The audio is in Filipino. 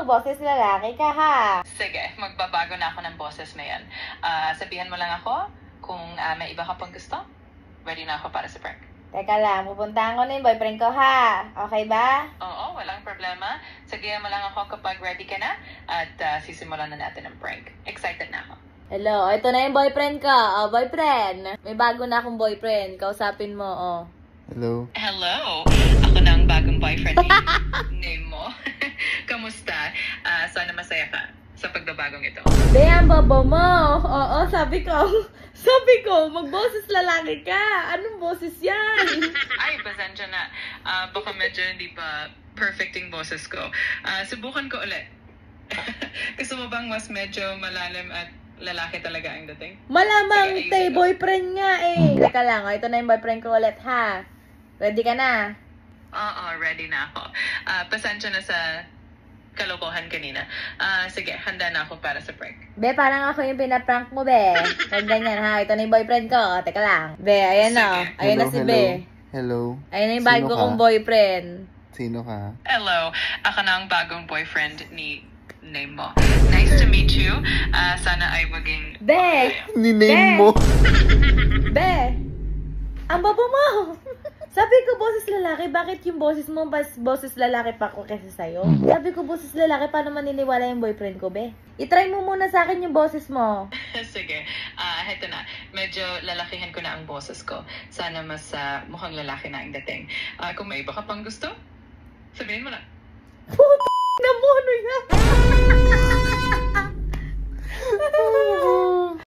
magboses lalaki ka, ha? Sige, magbabago na ako ng boses na yan. Sabihan mo lang ako kung may iba ka pang gusto. Ready na ako para sa prank. Teka lang, pupuntahan ko na yung boyfriend ko, ha? Okay ba? Oo, walang problema. Sabihan mo lang ako kapag ready ka na at sisimulan na natin ang prank. Excited na ako. Hello, ito na yung boyfriend ko. Oh, boyfriend. May bago na akong boyfriend. Kausapin mo, oh. Hello? Hello! Ako na ang bagong boyfriend ni name mo. Kamusta? Sana masaya ka sa pagbabagong ito. Be, ang babo mo. Oo, sabi ko, magboses lalaki ka. Anong boses yan? Ay, pasensya na. Baka medyo hindi pa perfect yung boses ko. Subukan ko ulit. Gusto mo bang mas medyo malalim at lalaki talaga ang dating? Malamang, Sige, te, ayusin ko. boyfriend nga eh. Teka lang, oh, ito na yung boyfriend ko ulit, ha? Ready ka na? Oo, ready na ako. Pasensya na sa kalokohan kanina. Sige, handa na ako para sa prank. Be, parang ako yung pinaprank mo, be. Huwag ganyan, ha? Ito na yung boyfriend ko. Teka lang. Be, ayan na. Sige. Ayan na si Be. Hello? Ayan na yung Sino bago ka? kong boyfriend. Sino ka? Hello, ako na ang bagong boyfriend ni name mo. Nice to meet you. Sana ay maging... Be! Niname mo? Be! Ang babo mo! Sabi ko, boses lalaki, bakit yung boses mo boses lalaki pa ko kasi sa'yo? Sabi ko, boses lalaki, paano maniniwala yung boyfriend ko, be? I-try mo muna sa akin yung boses mo. Sige, heto na. Medyo lalakihan ko na ang boses ko. Sana mas mukhang lalaki na ang dating. Kung may iba ka pang gusto, sabihin mo na. Puta na mo, ano yan?